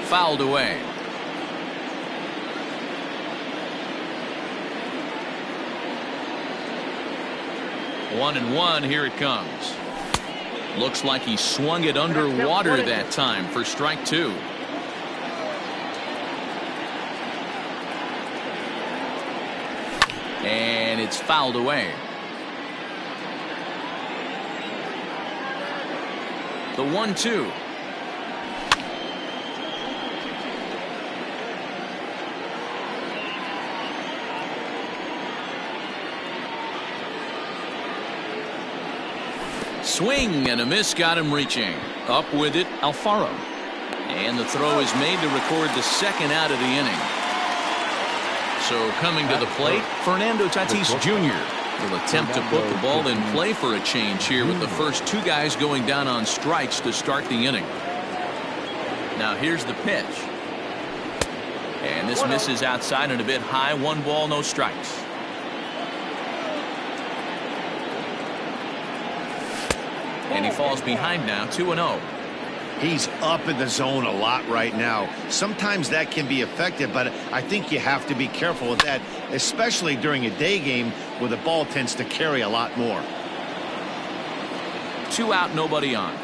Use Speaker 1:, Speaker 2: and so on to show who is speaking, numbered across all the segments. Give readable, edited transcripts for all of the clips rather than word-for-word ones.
Speaker 1: fouled away. One and one, here it comes. Looks like he swung it underwater that time for strike two. And it's fouled away. The 1-2. Swing and a miss got him reaching. Up with it, Alfaro. And the throw is made to record the second out of the inning. So coming to the plate, Fernando Tatis Jr. will attempt to put the ball in play for a change here with the first two guys going down on strikes to start the inning. Now here's the pitch. And this misses outside and a bit high. 1 ball, no strikes. And he falls behind now, 2-0.
Speaker 2: He's up in the zone a lot right now. Sometimes that can be effective, but I think you have to be careful with that, especially during a day game where the ball tends to carry a lot more.
Speaker 1: 2 out, nobody on.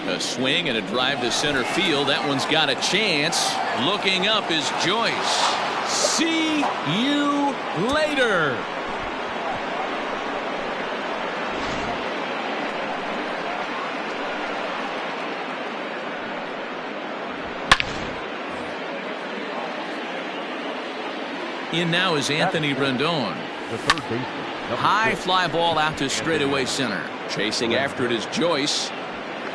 Speaker 1: A swing and a drive to center field. That one's got a chance. Looking up is Joyce. See you later. In now is Anthony Rendon. High fly ball out to straightaway center. Chasing after it is Joyce.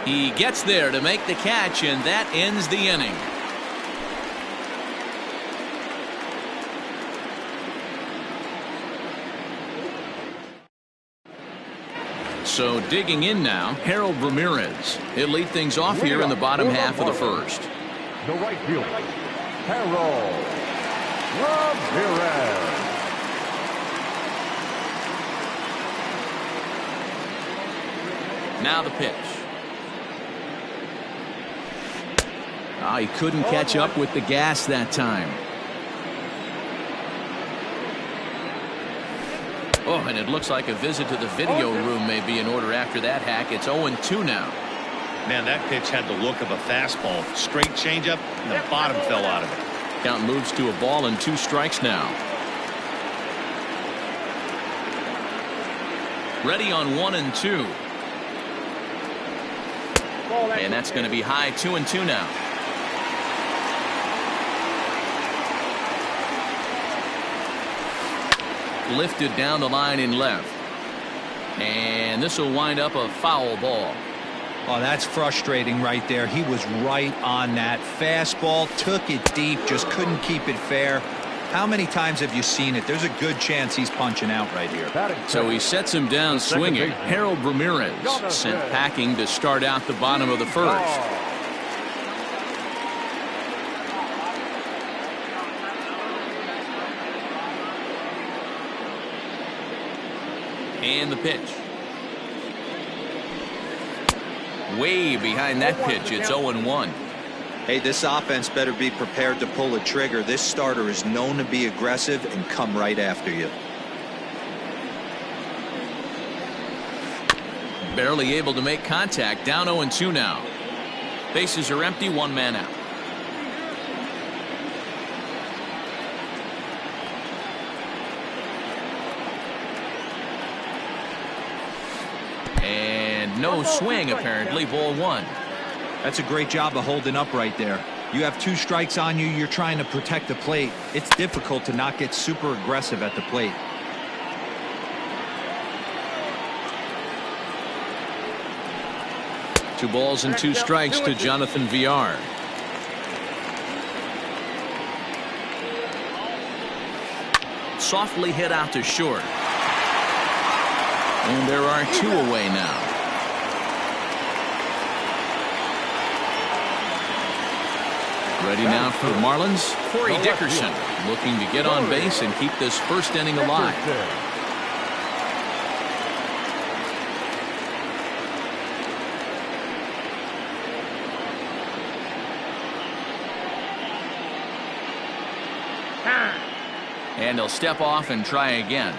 Speaker 1: He gets there to make the catch, and that ends the inning. So digging in now, Harold Ramirez. He'll lead things off here in the bottom half of the first.
Speaker 3: The right fielder, Harold Ramirez.
Speaker 1: Now the pitch. He couldn't catch up with the gas that time. Oh, and it looks like a visit to the video room may be in order after that hack. It's 0-2 now.
Speaker 2: Man, that pitch had the look of a fastball. Straight changeup, and the bottom fell out of it.
Speaker 1: Count moves to a ball and 2 strikes now. Ready on 1-2. And that's going to be high. 2-2 now. Lifted down the line in left. And this will wind up a foul ball.
Speaker 4: Oh, that's frustrating right there. He was right on that fastball, took it deep, just couldn't keep it fair. How many times have you seen it? There's a good chance he's punching out right here.
Speaker 1: So he sets him down swinging. Harold Ramirez sent packing to start out the bottom of the first. And the pitch. Way behind that pitch. It's 0-1.
Speaker 4: Hey, this offense better be prepared to pull a trigger. This starter is known to be aggressive and come right after you.
Speaker 1: Barely able to make contact. Down 0-2 now. Bases are empty. 1 man out. No swing, apparently. Ball 1.
Speaker 4: That's a great job of holding up right there. You have 2 strikes on you. You're trying to protect the plate. It's difficult to not get super aggressive at the plate.
Speaker 1: Two balls and 2 strikes to Jonathan Villar. Softly hit out to short. And there are 2 away now. Ready now for the Marlins, Corey Dickerson, looking to get on base and keep this first inning alive. And he'll step off and try again.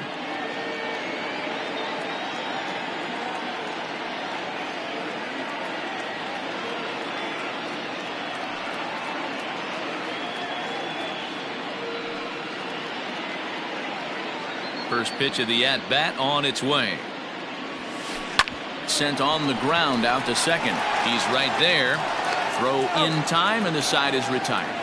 Speaker 1: First pitch of the at-bat on its way. Sent on the ground out to second. He's right there. Throw in time, and the side is retired.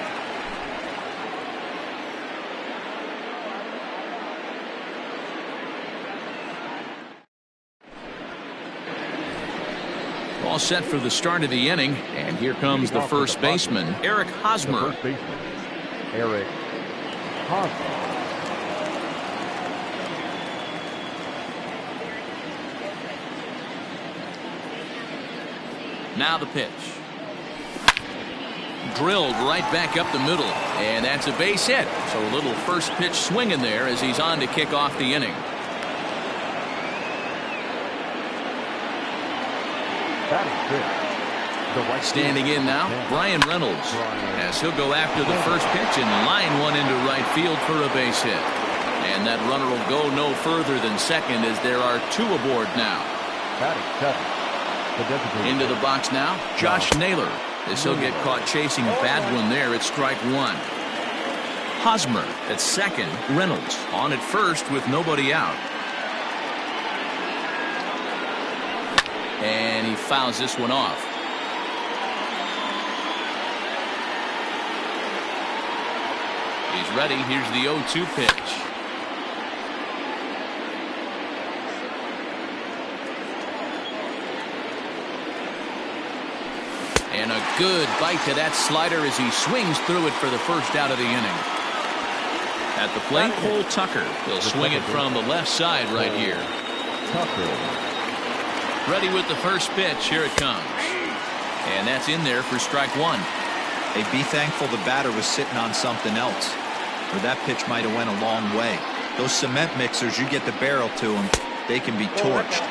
Speaker 1: All set for the start of the inning, and here comes the first baseman, Eric Hosmer.
Speaker 3: Eric Hosmer.
Speaker 1: Now the pitch. Drilled right back up the middle, and that's a base hit. So a little first pitch swing in there as he's on to kick off the inning. Standing in now, Brian Reynolds, as he'll go after the first pitch and line one into right field for a base hit. And that runner will go no further than second as there are two aboard now. Into the box now, Josh Naylor, as he'll get caught chasing a bad one there at strike one. Hosmer at second, Reynolds on at first with nobody out. And he fouls this one off. He's ready. Here's the 0-2 pitch. And a good bite to that slider as he swings through it for the first out of the inning. At the plate, Cole Tucker. He'll swing it from the left side right here. Ready with the first pitch. Here it comes. And that's in there for strike one.
Speaker 4: Hey, be thankful the batter was sitting on something else, or that pitch might have went a long way. Those cement mixers, you get the barrel to them, they can be torched.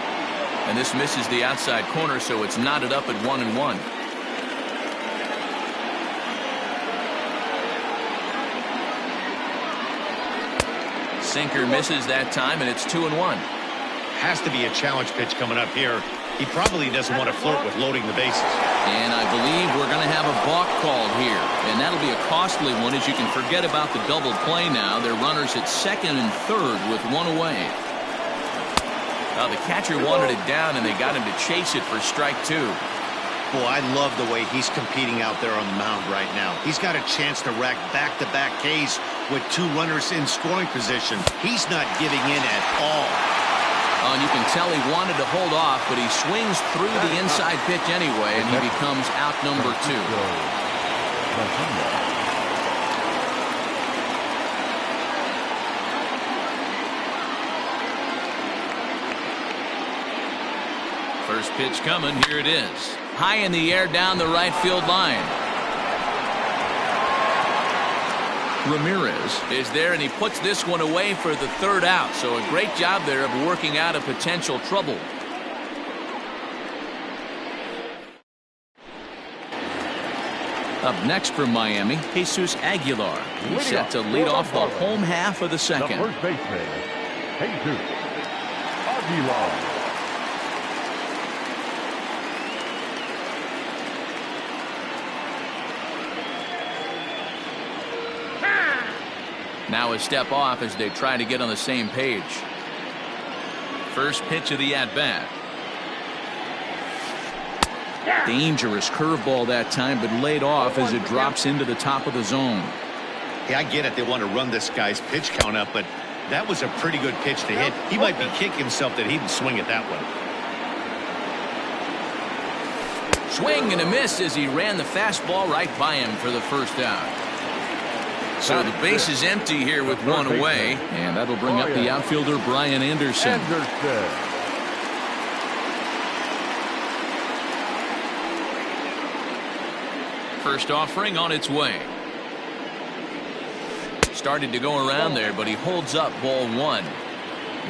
Speaker 1: And this misses the outside corner, so it's knotted up at 1-1. Sinker misses that time, and it's 2-1.
Speaker 2: Has to be a challenge pitch coming up here. He probably doesn't want to flirt with loading the bases.
Speaker 1: And I believe we're going to have a balk called here. And that'll be a costly one, as you can forget about the double play now. They're runners at second and third with one away. The catcher wanted it down, and they got him to chase it for strike two.
Speaker 2: Boy, I love the way he's competing out there on the mound right now. He's got a chance to rack back-to-back Ks with two runners in scoring position. He's not giving in at all.
Speaker 1: And you can tell he wanted to hold off, but he swings through the inside pitch anyway, and he becomes out number two. First pitch coming. Here it is. High in the air down the right field line. Ramirez is there, and he puts this one away for the third out. So a great job there of working out a potential trouble. Up next from Miami, Jesus Aguilar. He's set to lead off the home half of the second.
Speaker 3: The first baseman, Jesus Aguilar.
Speaker 1: Now a step off as they try to get on the same page. First pitch of the at-bat. Dangerous curveball that time, but laid off as it drops into the top of the zone.
Speaker 2: Yeah, I get it. They want to run this guy's pitch count up, but that was a pretty good pitch to hit. He might be kicking himself that he didn't swing at that one.
Speaker 1: Swing and a miss as he ran the fastball right by him for the first out. So the base is empty here with one away, and that'll bring up the outfielder Brian Anderson. First offering on its way. Started to go around there, but he holds up ball one.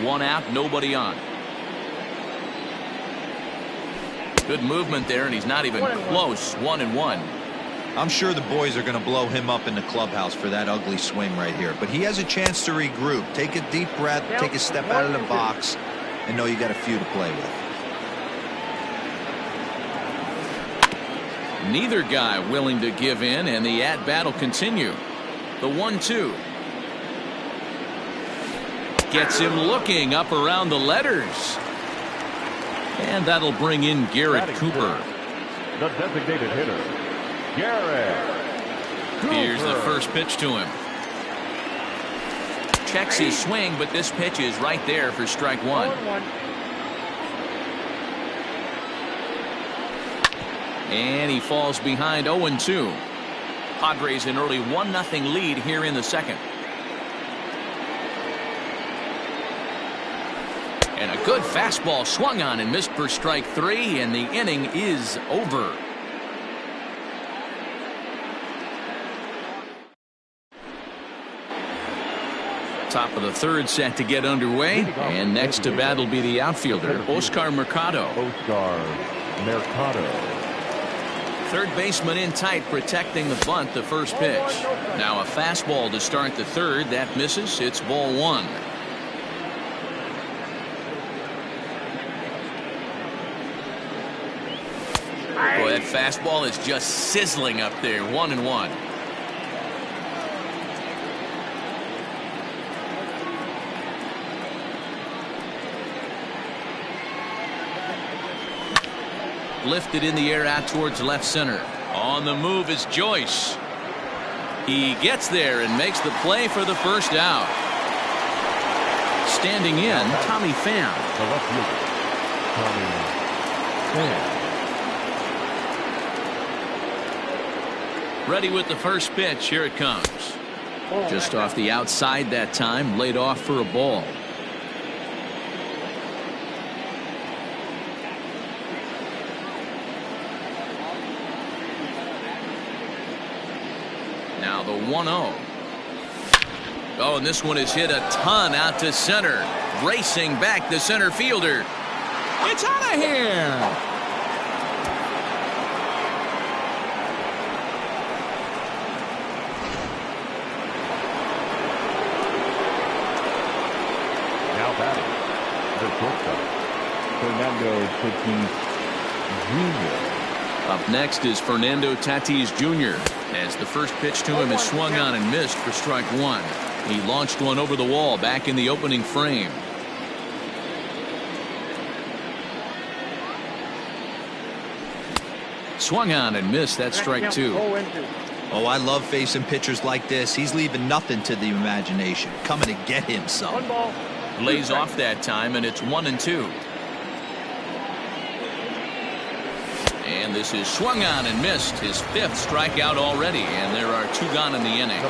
Speaker 1: One out, nobody on. Good movement there, and he's not even close. 1-1.
Speaker 4: I'm sure the boys are going to blow him up in the clubhouse for that ugly swing right here. But he has a chance to regroup. Take a deep breath, take a step out of the box, and know you got a few to play with.
Speaker 1: Neither guy willing to give in, and the at-bat will continue. The 1-2. Gets him looking up around the letters. And that'll bring in Garrett Cooper.
Speaker 3: The designated hitter, Garrett Cooper.
Speaker 1: Here's the first pitch to him. Checks his swing, but this pitch is right there for strike one. And he falls behind 0-2. Padres an early 1-0 lead here in the second. And a good fastball swung on and missed for strike three, and the inning is over. Top of the third set to get underway, and next to bat will be the outfielder, Oscar Mercado.
Speaker 3: Oscar Mercado.
Speaker 1: Third baseman in tight, protecting the bunt, the first pitch. Now a fastball to start the third. That misses. It's ball one. Boy, that fastball is just sizzling up there. 1-1. Lifted in the air out towards left center. On the move is Joyce. He gets there and makes the play for the first out. Standing in, Tommy Pham.
Speaker 3: The left fielder, Tommy Pham.
Speaker 1: Ready with the first pitch. Here it comes. Just off the outside that time. Laid off for a ball. Now the 1-0. Oh, and this one is hit a ton out to center. Racing back the center fielder. It's out of here.
Speaker 3: Now batting, the shortstop, Fernando Tatis Jr.
Speaker 1: Up next is Fernando Tatis Jr. as the first pitch to him is swung on and missed for strike one. He launched one over the wall back in the opening frame. Swung on and missed. That's strike two.
Speaker 4: Oh, I love facing pitchers like this. He's leaving nothing to the imagination. Coming to get him some.
Speaker 1: Lays off that time, and it's 1-2. And this is swung on and missed. His fifth strikeout already, and there are two gone in the inning.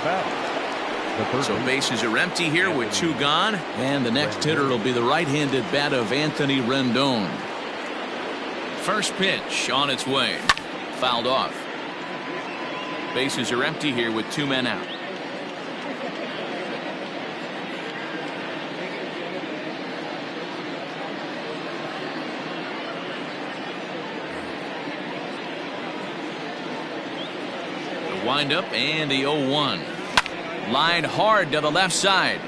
Speaker 1: So bases are empty here with two gone, and the next hitter will be the right-handed bat of Anthony Rendon. First pitch on its way. Fouled off. Bases are empty here with two men out. Wind up and the 0-1. Line hard to the left side,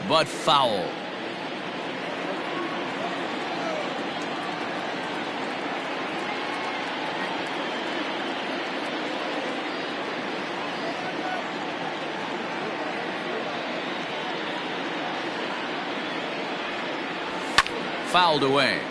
Speaker 1: but foul. Fouled away.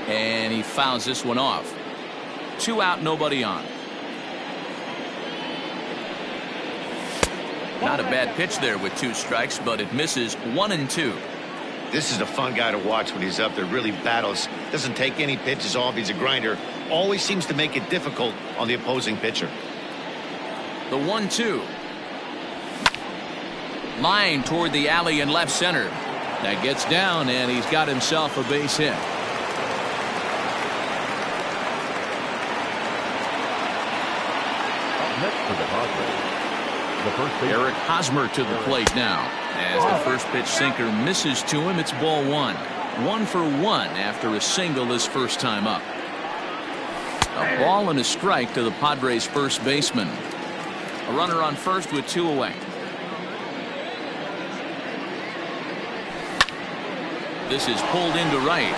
Speaker 1: And he fouls this one off. Two out, nobody on. Not a bad pitch there with two strikes, but it misses. 1-2.
Speaker 2: This is a fun guy to watch when he's up there. Really battles. Doesn't take any pitches off. He's a grinder. Always seems to make it difficult on the opposing pitcher.
Speaker 1: The 1-2. Line toward the alley in left center. That gets down, and he's got himself a base hit.
Speaker 3: The first base.
Speaker 1: Eric Hosmer to the plate now. As the first pitch sinker misses to him, it's ball one. 1 for 1 after a single his first time up. A ball and a strike to the Padres' first baseman. A runner on first with 2 away. This is pulled into right.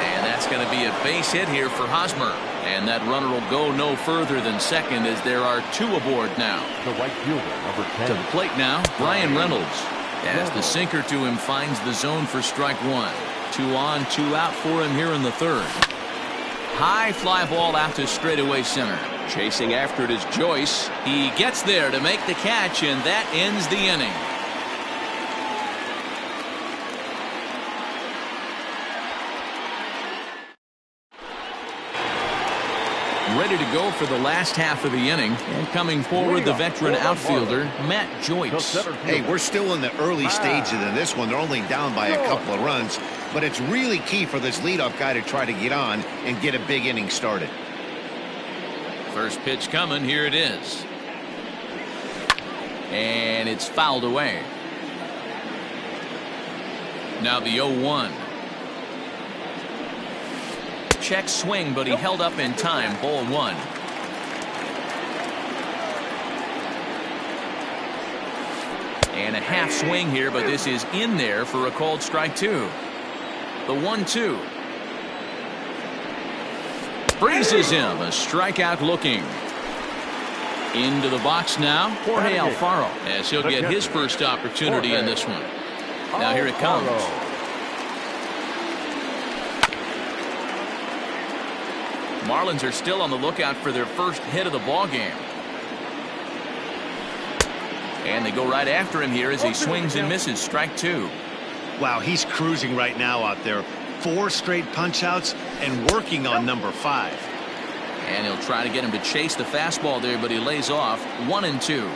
Speaker 1: And that's going to be a base hit here for Hosmer. And that runner will go no further than second as there are 2 aboard now.
Speaker 3: The right fielder, number 10.
Speaker 1: To the plate now, Brian Reynolds. As the sinker to him finds the zone for strike 1. 2 on, 2 out for him here in the third. High fly ball out to straightaway center. Chasing after it is Joyce. He gets there to make the catch, and that ends the inning. Ready to go for the last half of the inning, and coming forward the veteran outfielder Matt Joyce.
Speaker 2: Hey, we're still in the early stages of this one. They're only down by a couple of runs, but it's really key for this leadoff guy to try to get on and get a big inning started.
Speaker 1: First pitch coming, here it is. And it's fouled away. Now the 0-1. Check swing, but he held up in time. Ball 1. And a half swing here, but this is in there for a called strike 2. The 1-2. Freezes him. A strikeout looking. Into the box now, Jorge Alfaro, as he'll get his first opportunity in this one. Now here it comes. Marlins are still on the lookout for their first hit of the ball game. And they go right after him here as he swings and misses. Strike 2.
Speaker 2: Wow, he's cruising right now out there. 4 straight punch outs and working on number 5.
Speaker 1: And he'll try to get him to chase the fastball there, but he lays off. 1-2.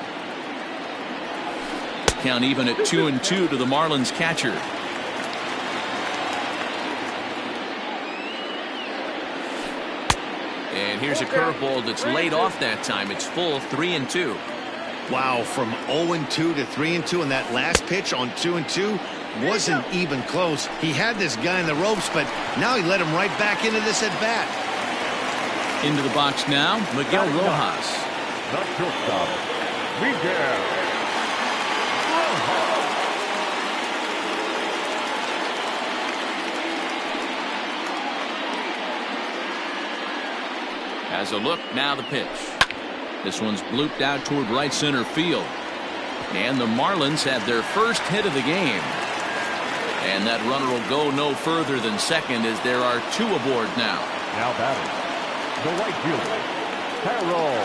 Speaker 1: Count even at 2-2 to the Marlins catcher. And here's a curveball that's laid off that time. It's full. 3-2.
Speaker 2: Wow, from 0-2 to 3-2, and that last pitch on 2-2 wasn't even close. He had this guy in the ropes, but now he let him right back into this at bat.
Speaker 1: Into the box now, Miguel Rojas.
Speaker 3: The shortstop, Miguel Rojas.
Speaker 1: Has a look, now the pitch. This one's blooped out toward right center field. And the Marlins have their first hit of the game. And that runner will go no further than second as there are 2 aboard now.
Speaker 3: Now batting, the right fielder, Harold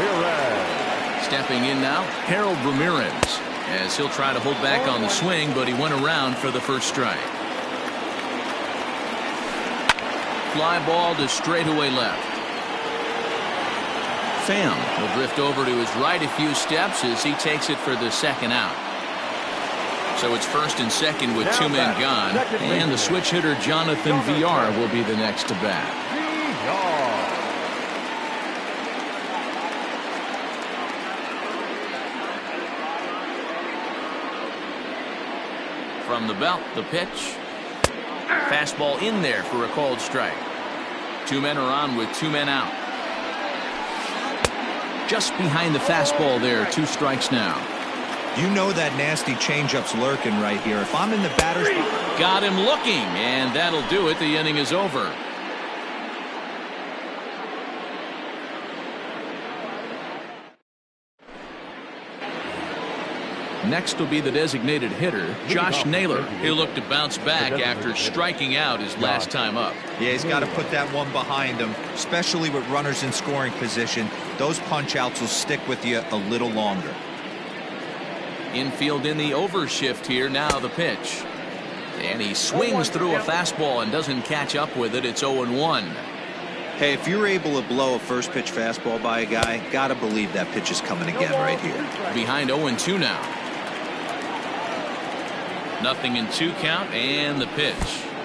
Speaker 3: Ramirez.
Speaker 1: Stepping in now, Harold Ramirez, as he'll try to hold back on the swing, but he went around for the first strike. Fly ball to straightaway left. Pham will drift over to his right a few steps as he takes it for the second out. So it's first and second with 2 men gone, and the switch hitter Jonathan Villar will be the next to bat. From the belt, the pitch. Fastball in there for a called strike. 2 men are on with 2 men out. Just behind the fastball there, 2 strikes now.
Speaker 4: You know that nasty changeup's lurking right here. If I'm in the batter's box.
Speaker 1: Got him looking, and that'll do it. The inning is over. Next will be the designated hitter, Josh Naylor. He'll look to bounce back after striking out his last time up.
Speaker 4: Yeah, he's got to put that one behind him, especially with runners in scoring position. Those punch outs will stick with you a little longer.
Speaker 1: Infield in the overshift here. Now the pitch. And he swings through a fastball and doesn't catch up with it. It's 0-1.
Speaker 4: Hey, if you're able to blow a first pitch fastball by a guy, gotta believe that pitch is coming again right here.
Speaker 1: Behind 0-2 now. Nothing in 2 count, and the pitch.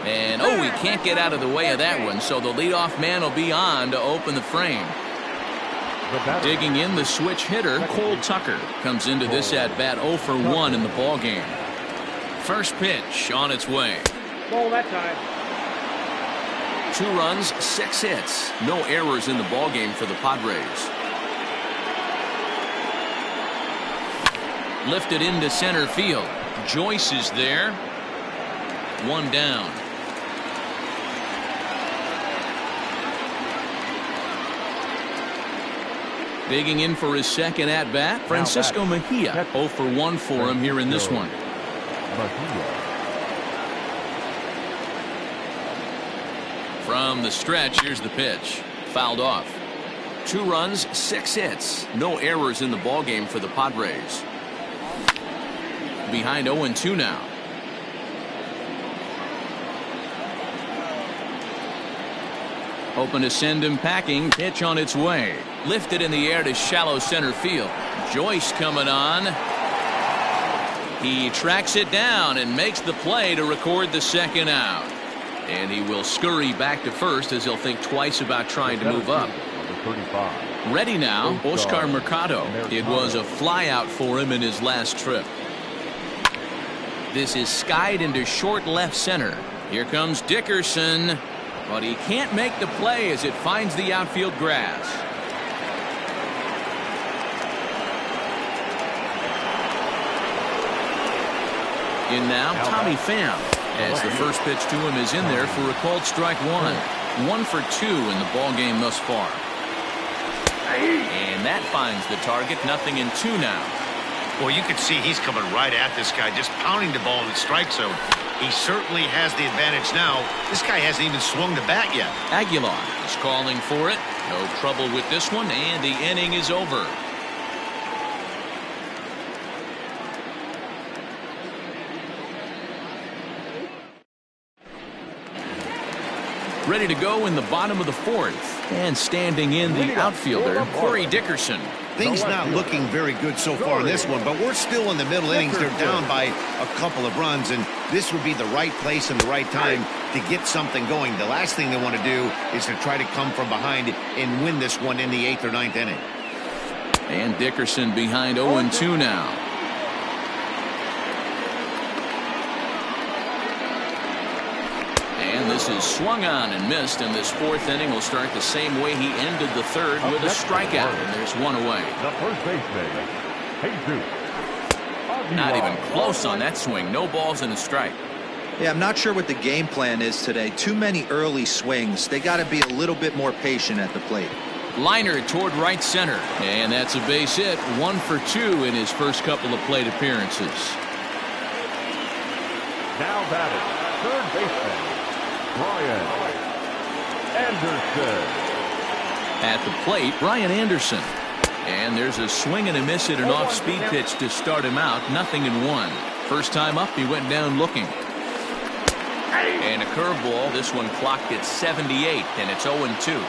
Speaker 1: And he can't get out of the way of that one, so the leadoff man will be on to open the frame.
Speaker 3: The batter.
Speaker 1: Digging in, the switch hitter, Cole Tucker, comes into this at-bat 0 for 1 in the ballgame. First pitch on its way.
Speaker 5: Ball that time.
Speaker 1: 2 runs, 6 hits. No errors in the ballgame for the Padres. Lifted into center field. Joyce is there. 1 down. Digging in for his second at-bat, Francisco Mejia. 0 for 1 for him here in this one. From the stretch, here's the pitch. Fouled off. 2 runs, 6 hits. No errors in the ballgame for the Padres. Behind 0-2 now. Open to send him packing. Pitch on its way. Lifted in the air to shallow center field. Joyce coming on. He tracks it down and makes the play to record the second out. And he will scurry back to first as he'll think twice about trying to move up. Ready now, Oscar Mercado. It was a flyout for him in his last trip. This is skied into short left center. Here comes Dickerson, but he can't make the play as it finds the outfield grass. In now, Tommy Pham, as the first pitch to him is in there for a called strike 1. 1 for 2 in the ball game thus far. And that finds the target. 0-2 now.
Speaker 2: Well, you can see he's coming right at this guy, just pounding the ball in the strike zone. He certainly has the advantage now. This guy hasn't even swung the bat yet.
Speaker 1: Aguilar is calling for it. No trouble with this one, and the inning is over. Ready to go in the bottom of the 4th. And standing in, the outfielder, Corey Dickerson.
Speaker 2: Things not looking very good so far in this one, but we're still in the middle innings. They're down by a couple of runs, and this would be the right place and the right time to get something going. The last thing they want to do is to try to come from behind and win this one in the 8th or 9th inning.
Speaker 1: And Dickerson behind 0-2 now. And this is swung on and missed, and this 4th inning will start the same way he ended the 3rd with a strikeout, and there's 1 away.
Speaker 3: The first baseman, Jesus.
Speaker 1: Not even close on that swing. No balls and a strike.
Speaker 4: Yeah, I'm not sure what the game plan is today. Too many early swings. They got to be a little bit more patient at the plate.
Speaker 1: Liner toward right center, and that's a base hit. 1 for 2 in his first couple of plate appearances.
Speaker 3: Now batting, third baseman, Brian Anderson.
Speaker 1: At the plate, Brian Anderson. And there's a swing and a miss at an off-speed pitch to start him out. 0-1. First time up, he went down looking. And a curveball. This one clocked at 78, and it's 0-2.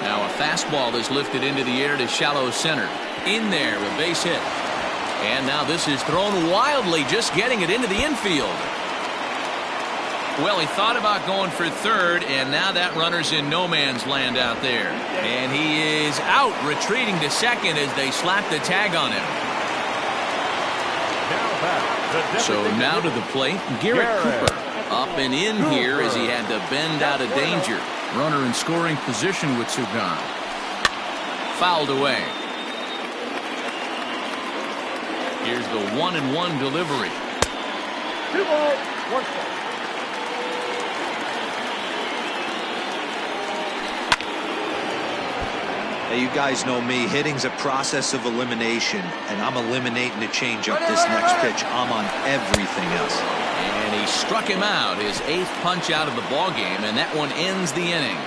Speaker 1: Now a fastball is lifted into the air to shallow center. In there, a base hit. And now this is thrown wildly, just getting it into the infield. Well, he thought about going for 3rd, and now that runner's in no man's land out there. And he is out, retreating to 2nd as they slap the tag on him. So now to the plate, Garrett Cooper. Up and in here as he had to bend out of danger. Runner in scoring position with 2 gone. Fouled away. Here's the 1-1 delivery.
Speaker 5: 2 balls, 1 strike.
Speaker 4: Hey, you guys know me. Hitting's a process of elimination, and I'm eliminating the changeup this next pitch. I'm on everything else.
Speaker 1: And he struck him out, his 8th punch out of the ballgame, and that one ends the inning.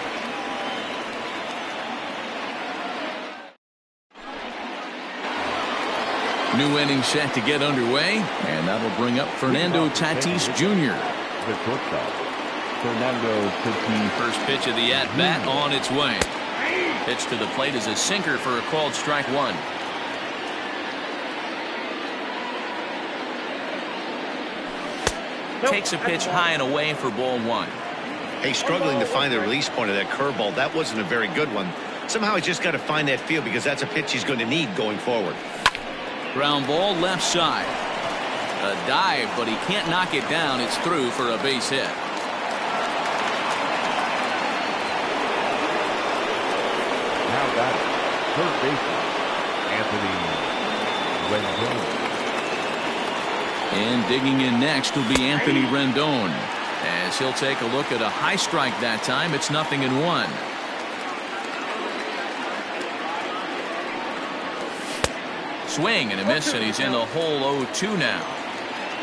Speaker 1: New inning set to get underway, and that'll bring up Fernando Tatis Jr.
Speaker 3: The shortstop, Fernando Tatis.
Speaker 1: First pitch of the at-bat on its way. Pitch to the plate is a sinker for a called strike 1. Takes a pitch high and away for ball 1.
Speaker 2: Hey, struggling to find the release point of that curveball. That wasn't a very good one. Somehow he's just got to find that feel because that's a pitch he's going to need going forward.
Speaker 1: Ground ball left side. A dive, but he can't knock it down. It's through for a base hit.
Speaker 3: Now batting, third baseman, Anthony Rendon.
Speaker 1: And digging in next will be Anthony Rendon, as he'll take a look at a high strike that time. It's 0-1. Swing and a miss, and he's in the hole 0-2 now.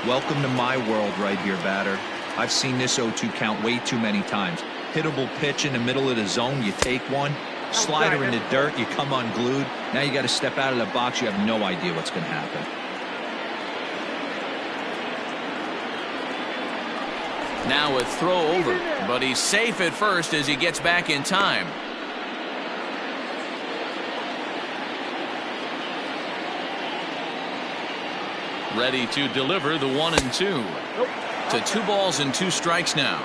Speaker 4: Welcome to my world right here, batter. I've seen this 0-2 count way too many times. Hittable pitch in the middle of the zone, you take one. Slider in the dirt, you come unglued. Now you got to step out of the box. You have no idea what's going to happen.
Speaker 1: Now a throw over, but he's safe at first as he gets back in time. Ready to deliver the 1-2. To 2 balls and 2 strikes now.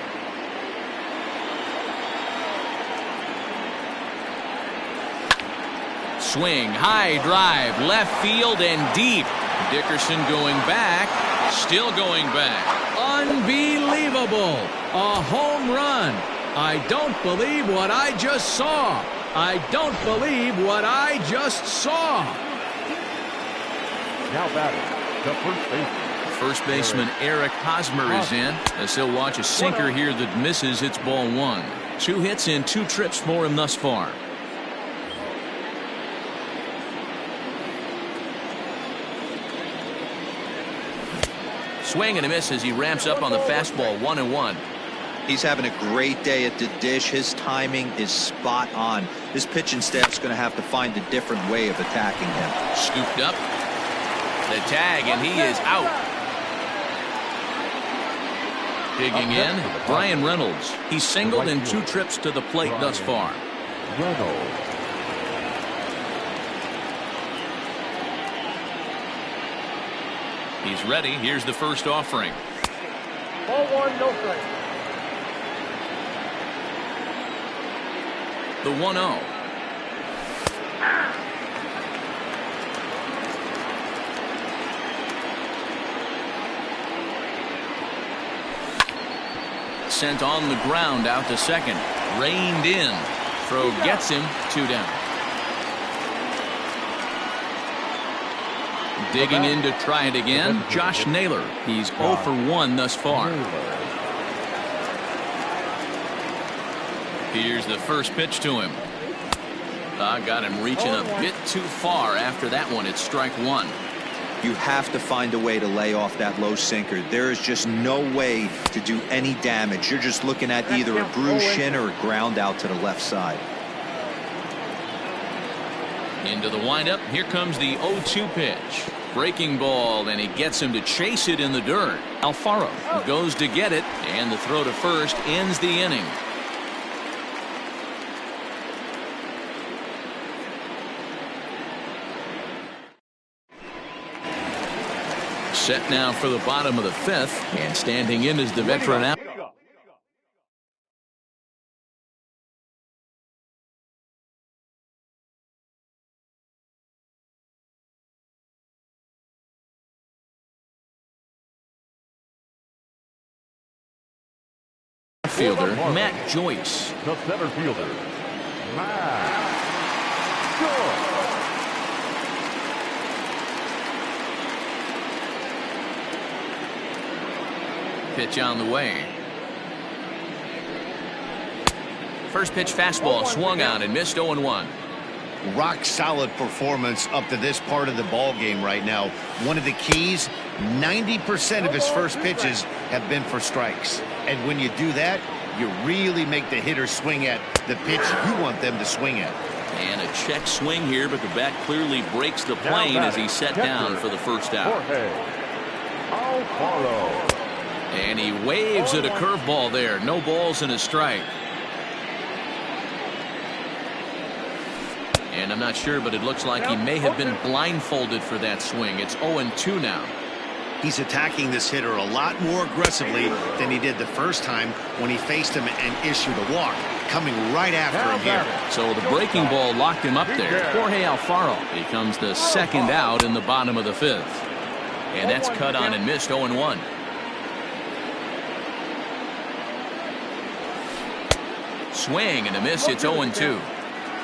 Speaker 1: Swing, high drive, left field and deep. Dickerson going back, still going back.
Speaker 6: Unbelievable! A home run. I don't believe what I just saw. I don't believe what I just saw.
Speaker 3: Now batting, the first baseman.
Speaker 1: First baseman Eric Hosmer is in, as he'll watch a sinker here that misses. It's ball 1. 2 hits and 2 trips for him thus far. Swing and a miss as he ramps up on the fastball. 1-1.
Speaker 4: He's having a great day at the dish. His timing is spot on. His pitching staff's going to have to find a different way of attacking him.
Speaker 1: Scooped up. The tag, and he is out. Digging in, Brian Reynolds. He's singled in 2 trips to the plate thus far.
Speaker 3: Reynolds.
Speaker 1: He's ready. Here's the first offering.
Speaker 5: Ball 1, no strike.
Speaker 1: The 1-0. Sent on the ground out to second. Reined in. Throw gets him. 2 down. Digging in to try it again, Josh Naylor. He's 0 for 1 thus far. Here's the first pitch to him. Got him reaching a bit too far after that one. It's strike 1.
Speaker 4: You have to find a way to lay off that low sinker. There is just no way to do any damage. You're just looking at either a bruised shin or a ground out to the left side.
Speaker 1: Into the windup. Here comes the 0-2 pitch. Breaking ball, and he gets him to chase it in the dirt. Alfaro goes to get it, and the throw to first ends the inning. Set now for the bottom of the 5th, and standing in is the veteran out. Fielder Matt Joyce.
Speaker 3: The center fielder, Matt Joyce.
Speaker 1: Pitch on the way. First pitch fastball swung on and missed. 0-1.
Speaker 2: Rock solid performance up to this part of the ball game right now. One of the keys, 90% of his first pitches have been for strikes. And when you do that, you really make the hitter swing at the pitch you want them to swing at.
Speaker 1: And a check swing here, but the bat clearly breaks the plane as he's set down for the first out. And he waves at a curveball there. No balls and a strike. And I'm not sure, but it looks like he may have been blindfolded for that swing. It's 0-2 now.
Speaker 2: He's attacking this hitter a lot more aggressively than he did the first time when he faced him and issued a walk. Coming right after him here.
Speaker 1: So the breaking ball locked him up there. Jorge Alfaro becomes the second out in the bottom of the fifth. And that's cut on and missed 0-1. Swing and a miss. It's 0-2.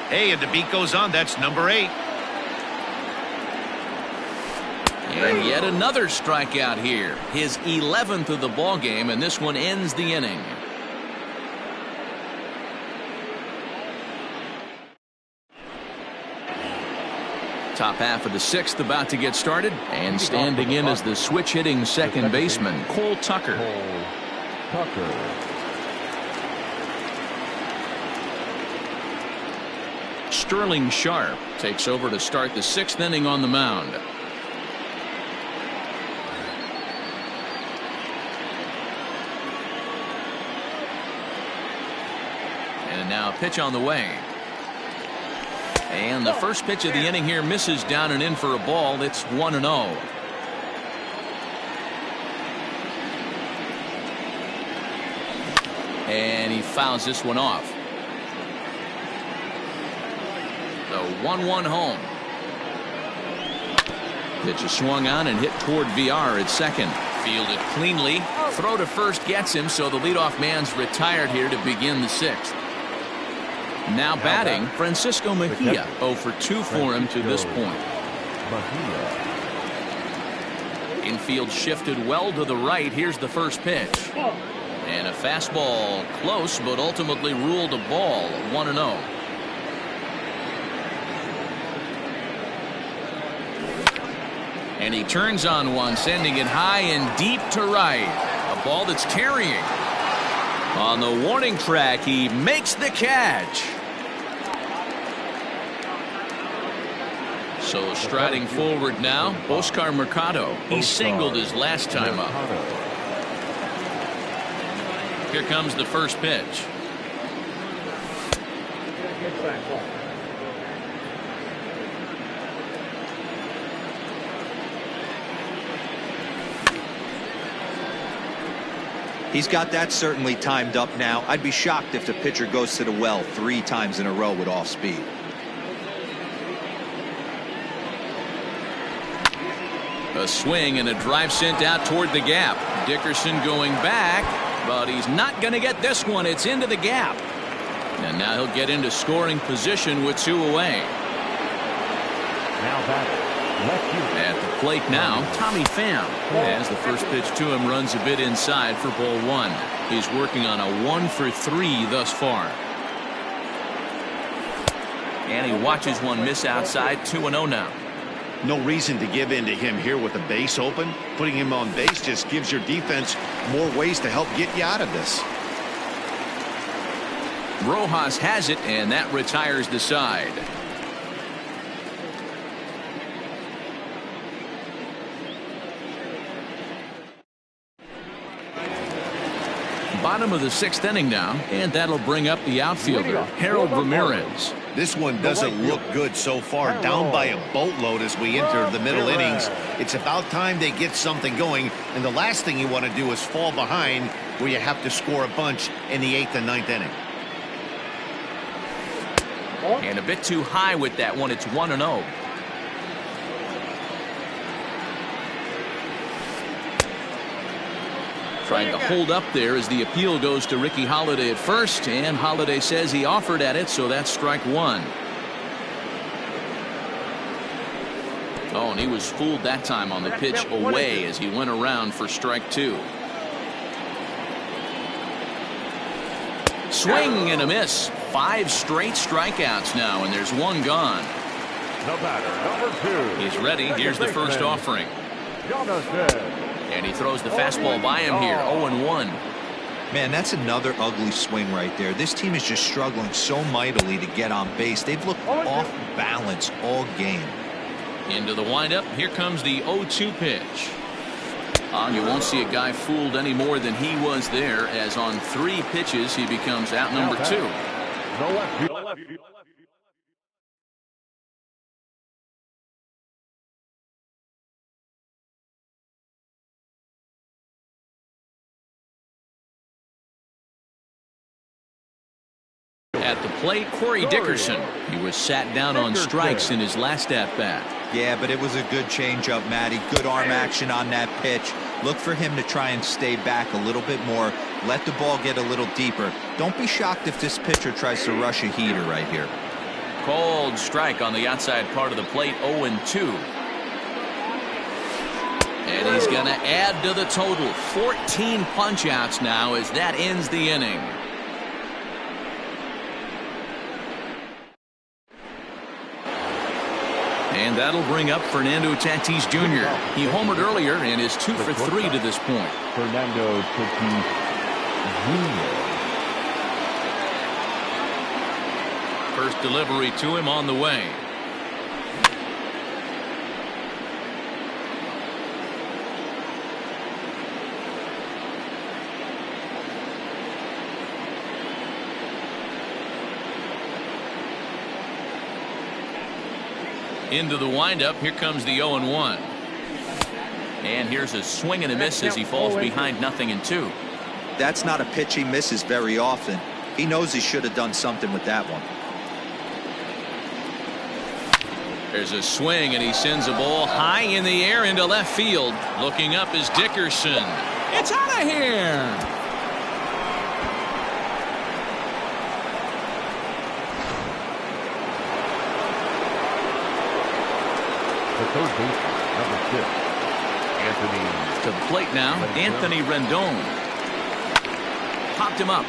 Speaker 2: Hey, and the beat goes on. That's number 8.
Speaker 1: And yet another strikeout here. His 11th of the ball game, and this one ends the inning. Top half of the sixth about to get started, and standing in as the switch hitting second baseman, Cole Tucker. Sterling Sharp takes over to start the sixth inning on the mound. And now a pitch on the way. And the first pitch of the inning here misses down and in for a ball. It's 1-0. And he fouls this one off. The 1-1 home. Pitch is swung on and hit toward VR at second. Fielded cleanly. Throw to first gets him, so the leadoff man's retired here to begin the sixth. Now batting, Francisco Mejia. 0 for 2 for him to this point. Infield shifted well to the right. Here's the first pitch. And a fastball close, but ultimately ruled a ball. 1-0. And he turns on one, sending it high and deep to right. A ball that's carrying. On the warning track, he makes the catch. So striding forward now, Oscar Mercado. He singled his last time up. Here comes the first pitch.
Speaker 4: He's got that certainly timed up now. I'd be shocked if the pitcher goes to the well 3 times in a row with off speed.
Speaker 1: A swing and a drive sent out toward the gap. Dickerson going back, but he's not going to get this one. It's into the gap. And now he'll get into scoring position with 2 away.
Speaker 3: Now
Speaker 1: at the plate now, Tommy Pham. As the first pitch to him runs a bit inside for ball 1. He's working on a 1 for 3 thus far. And he watches one miss outside. 2-0 now.
Speaker 2: No reason to give in to him here with the base open. Putting him on base just gives your defense more ways to help get you out of this.
Speaker 1: Rojas has it, and that retires the side. Bottom of the 6th inning now, and that'll bring up the outfielder, Harold Ramirez.
Speaker 2: This one doesn't look good so far. Down by a boatload as we enter the middle innings. It's about time they get something going, and the last thing you want to do is fall behind where you have to score a bunch in the 8th and 9th inning.
Speaker 1: And a bit too high with that one. It's 1-0. Trying to hold up there as the appeal goes to Ricky Holiday at first, and Holiday says he offered at it, so that's strike 1. Oh, and he was fooled that time on the pitch away as he went around for strike 2. Swing and a miss. 5 straight strikeouts now, and there's 1 gone.
Speaker 3: The batter, number 2.
Speaker 1: He's ready. Here's the first offering. And he throws the fastball by him here. 0-1.
Speaker 4: Man, that's another ugly swing right there. This team is just struggling so mightily to get on base. They've looked off balance all game.
Speaker 1: Into the windup. Here comes the 0-2 pitch. You won't see a guy fooled any more than he was there, as on 3 pitches he becomes out number 2. At the plate, Corey Dickerson. He was sat down on strikes in his last at-bat.
Speaker 4: Yeah, but it was a good changeup, Matty. Good arm action on that pitch. Look for him to try and stay back a little bit more. Let the ball get a little deeper. Don't be shocked if this pitcher tries to rush a heater right here.
Speaker 1: Cold strike on the outside part of the plate, 0-2. And he's going to add to the total. 14 punch-outs now as that ends the inning. And that'll bring up Fernando Tatis Jr. He homered earlier and is 2 for 3 to this point.
Speaker 3: Fernando Tatis Jr.
Speaker 1: First delivery to him on the way. Into the windup. Here comes the 0-1. And here's a swing and a miss as he falls behind 0-2.
Speaker 4: That's not a pitch he misses very often. He knows he should have done something with that one.
Speaker 1: There's a swing and he sends a ball high in the air into left field. Looking up is Dickerson. It's out of here.
Speaker 3: The third baseman, number 6, Anthony.
Speaker 1: To the plate now, Anthony Rendon. Popped him up.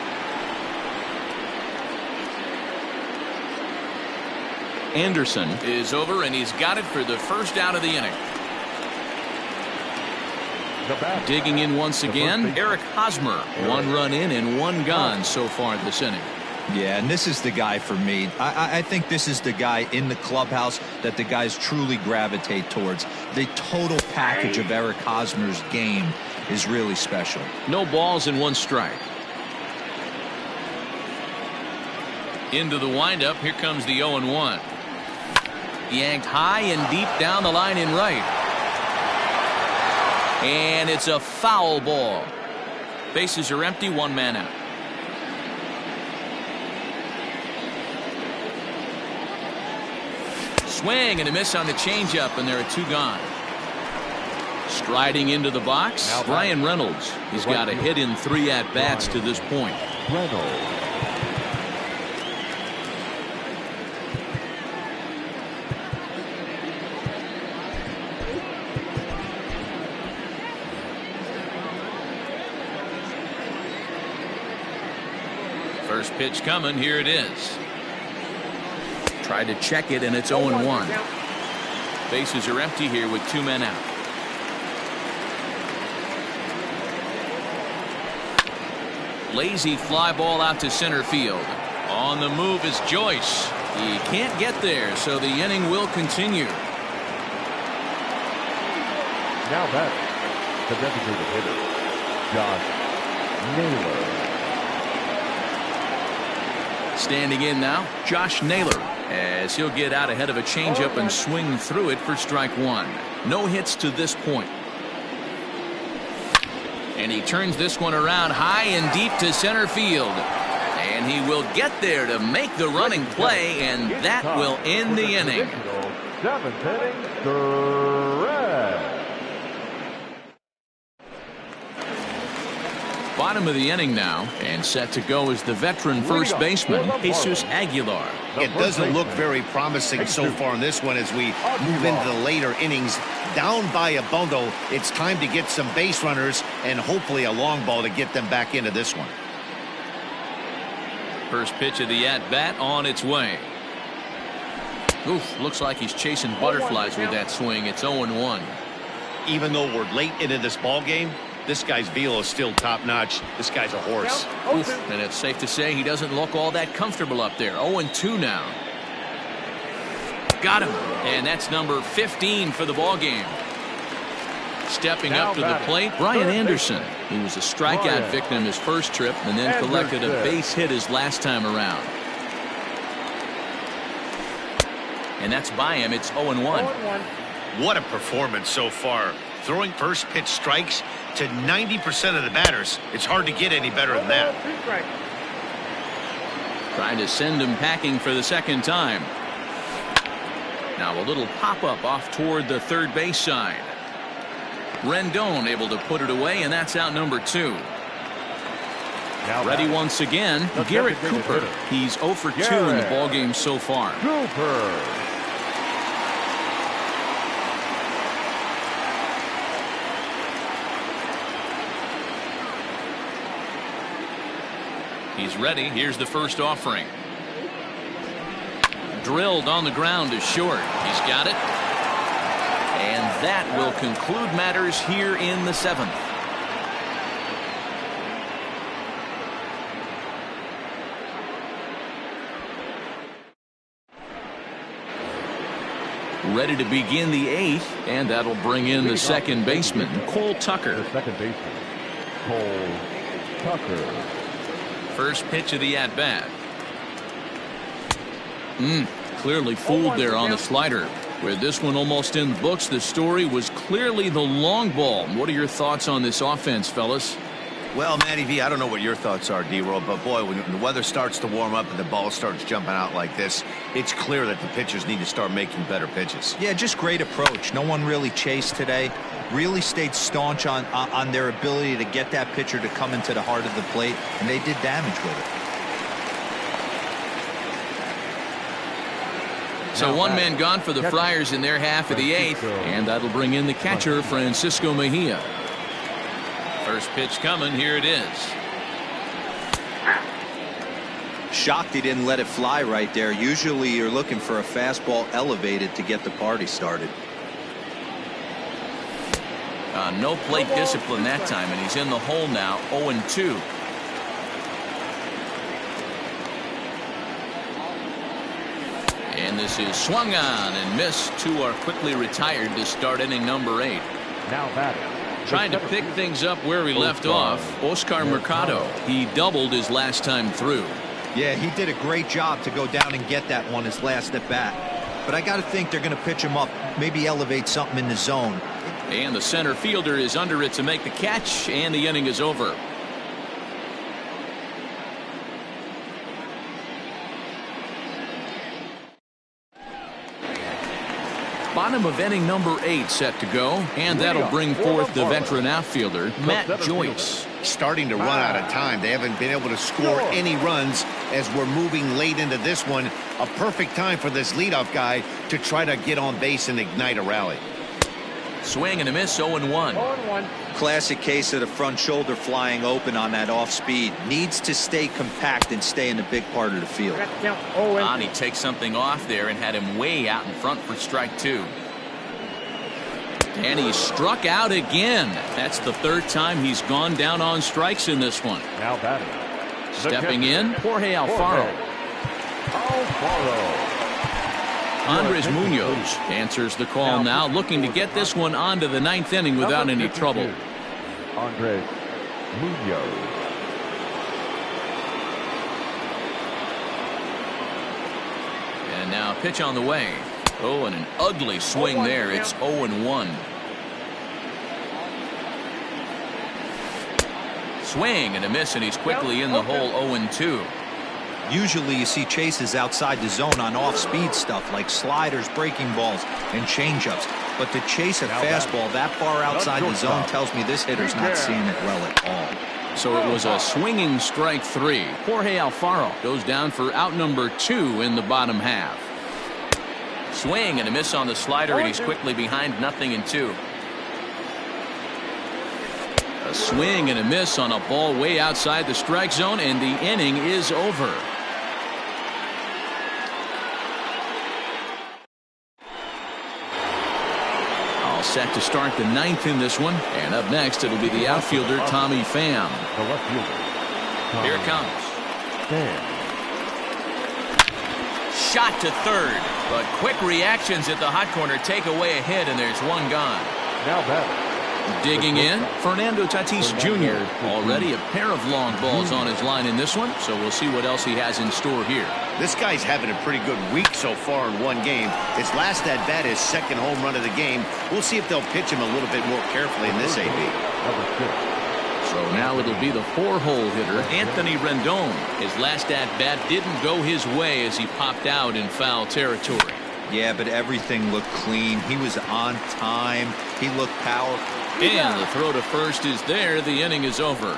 Speaker 1: Anderson is over, and he's got it for the first out of the inning. Digging in once again, Eric Hosmer. 1 run in and 1 gone so far this inning.
Speaker 4: Yeah, and this is the guy for me. I think this is the guy in the clubhouse that the guys truly gravitate towards. The total package of Eric Hosmer's game is really special.
Speaker 1: No balls and 1 strike. Into the windup. Here comes the 0-1. Yanked high and deep down the line in right. And it's a foul ball. Bases are empty, 1 man out. Swing and a miss on the changeup, and there are 2 gone. Striding into the box, Brian Reynolds. He's got a hit in 3 at-bats to this point.
Speaker 3: Reynolds.
Speaker 1: First pitch coming. Here it is. Tried to check it, and it's 0-1. Bases are empty here with 2 men out. Lazy fly ball out to center field. On the move is Joyce. He can't get there, so the inning will continue.
Speaker 3: Now back, the designated hitter, Josh Naylor.
Speaker 1: Standing in now, Josh Naylor, as he'll get out ahead of a changeup and swing through it for strike 1. No hits to this point. And he turns this one around high and deep to center field. And he will get there to make the running play, and that will end the inning.
Speaker 3: 7th inning, correct.
Speaker 1: Bottom of the inning now, and set to go is the veteran first baseman, Jesus Aguilar.
Speaker 2: It doesn't look very promising so far in this one as we move into the later innings. Down by a bundle, it's time to get some base runners and hopefully a long ball to get them back into this one.
Speaker 1: First pitch of the at-bat on its way. Oof, looks like he's chasing butterflies with that swing. It's 0-1.
Speaker 2: Even though we're late into this ball game, this guy's velo is still top-notch. This guy's a horse.
Speaker 1: Oof, and it's safe to say he doesn't look all that comfortable up there. 0-2 now. Got him, and that's number 15 for the ball game. Stepping up to the plate, Brian Anderson. He was a strikeout victim his first trip and then collected a base hit his last time around. And that's by him. It's 0-1.
Speaker 2: What a performance so far. Throwing first pitch strikes to 90% of the batters. It's hard to get any better than that.
Speaker 1: Trying to send him packing for the second time. Now a little pop-up off toward the third base side. Rendon able to put it away, and that's out number 2.
Speaker 3: Now
Speaker 1: Ready once again, Garrett Cooper. He's 0 for 2 in the ballgame so far.
Speaker 3: Cooper.
Speaker 1: He's ready. Here's the first offering. Drilled on the ground is short. He's got it. And that will conclude matters here in the 7th. Ready to begin the 8th, and that'll bring in the second baseman, Cole Tucker.
Speaker 3: The second baseman, Cole Tucker.
Speaker 1: First pitch of the at-bat. Clearly fooled there on the slider. With this one almost in the books, the story was clearly the long ball. What are your thoughts on this offense, fellas?
Speaker 2: Well, Matty V, I don't know what your thoughts are, D-Roll, but boy, when the weather starts to warm up and the ball starts jumping out like this, it's clear that the pitchers need to start making better pitches.
Speaker 4: Yeah, just great approach. No one really chased today. Really stayed staunch on their ability to get that pitcher to come into the heart of the plate, and they did damage with it.
Speaker 1: So one man gone for the Friars in their half of the 8th, and that'll bring in the catcher, Francisco Mejia. First pitch coming. Here it is.
Speaker 4: Shocked he didn't let it fly right there. Usually you're looking for a fastball elevated to get the party started.
Speaker 1: No plate discipline that time, and he's in the hole now, 0-2. And this is swung on and missed. 2 are quickly retired to start inning number 8.
Speaker 3: Now batting.
Speaker 1: Trying to pick things up where he left off, Oscar Mercado. He doubled his last time through.
Speaker 4: Yeah, he did a great job to go down and get that one his last at bat. But I got to think they're going to pitch him up, maybe elevate something in the zone.
Speaker 1: And the center fielder is under it to make the catch, and the inning is over. Bottom of inning number 8 set to go, and that'll bring forth the veteran outfielder, Matt Joyce.
Speaker 2: Starting to run out of time. They haven't been able to score any runs as we're moving late into this one. A perfect time for this leadoff guy to try to get on base and ignite a rally.
Speaker 1: Swing and a miss, 0-1.
Speaker 5: 0-1.
Speaker 4: Classic case of the front shoulder flying open on that off speed. Needs to stay compact and stay in the big part of the field.
Speaker 1: He takes something off there and had him way out in front for strike 2. And he struck out again. That's the 3rd time he's gone down on strikes in this one.
Speaker 3: Now batting.
Speaker 1: Stepping in, Jorge Alfaro. Andres Munoz answers the call now, looking to get this one onto the 9th inning without any trouble.
Speaker 3: Andres Munoz.
Speaker 1: And now pitch on the way. Oh, and an ugly swing there. It's 0-1. Swing and a miss, and he's quickly in the hole, 0-2.
Speaker 4: Usually you see chases outside the zone on off-speed stuff like sliders, breaking balls, and changeups. But to chase a fastball that far outside the zone tells me this hitter's not seeing it well at all.
Speaker 1: So it was a swinging strike 3. Jorge Alfaro goes down for out number 2 in the bottom half. Swing and a miss on the slider, and he's quickly behind 0-2. A swing and a miss on a ball way outside the strike zone, and the inning is over. All set to start the 9th in this one, and up next it'll be the outfielder Tommy Pham.
Speaker 3: The left fielder.
Speaker 1: Here it comes.
Speaker 3: Pham.
Speaker 1: Shot to third, but quick reactions at the hot corner take away a hit, and there's one gone.
Speaker 3: Now batting.
Speaker 1: Digging in, Fernando Tatis Jr. Already a pair of long balls on his line in this one, so we'll see what else he has in store here.
Speaker 2: This guy's having a pretty good week so far in one game. His last at-bat is 2nd home run of the game. We'll see if they'll pitch him a little bit more carefully in this AB.
Speaker 1: So now it'll be the 4-hole hitter, Anthony Rendon. His last at-bat didn't go his way as he popped out in foul territory.
Speaker 4: Yeah, but everything looked clean. He was on time. He looked powerful.
Speaker 1: And the throw to first is there. The inning is over.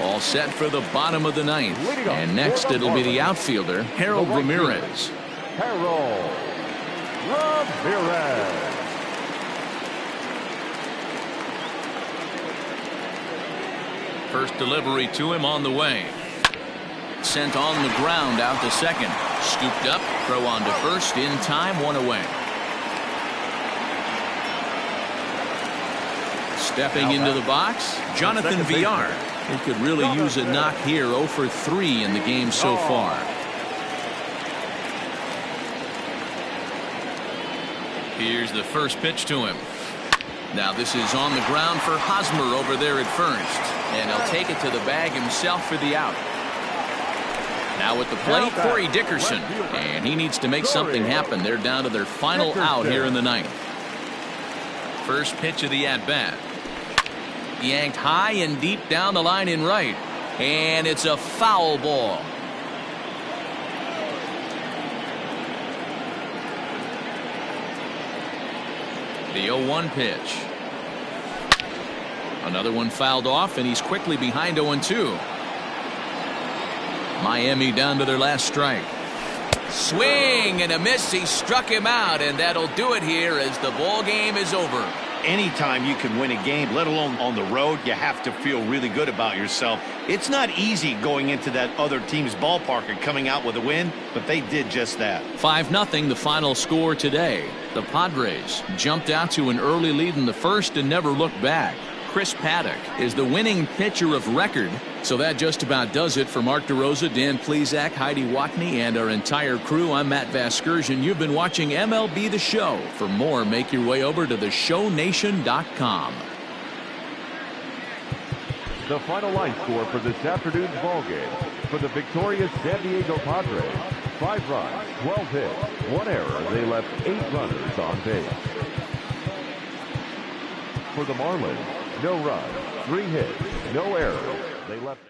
Speaker 1: All set for the bottom of the ninth. And next it'll be the outfielder, Harold Ramirez.
Speaker 3: Harold Ramirez.
Speaker 1: First delivery to him on the way. Sent on the ground out to second. Scooped up, throw on to first in time, 1 away. Stepping into the box, Jonathan Villar. He could really use a knock here. 0 for 3 in the game so far. Here's the first pitch to him. Now this is on the ground for Hosmer over there at first. And he'll take it to the bag himself for the out. Now at the plate, Corey Dickerson. And he needs to make something happen. They're down to their final out here in the ninth. First pitch of the at-bat. Yanked high and deep down the line in right. And it's a foul ball. The 0-1 pitch. Another one fouled off, and he's quickly behind 0-2. Miami down to their last strike. Swing and a miss. He struck him out, and that'll do it here as the ball game is over.
Speaker 2: Anytime you can win a game, let alone on the road, you have to feel really good about yourself. It's not easy going into that other team's ballpark and coming out with a win, but they did just that.
Speaker 1: 5-0 the final score today. The Padres jumped out to an early lead in the first and never looked back. Chris Paddock is the winning pitcher of record. So that just about does it for Mark DeRosa, Dan Plesac, Heidi Watney, and our entire crew. I'm Matt Vasgersian. You've been watching MLB The Show. For more, make your way over to theshownation.com.
Speaker 3: The final line score for this afternoon's ballgame for the victorious San Diego Padres. 5 runs, 12 hits, 1 error. They left 8 runners on base. For the Marlins, no runs, 3 hits, no errors. They left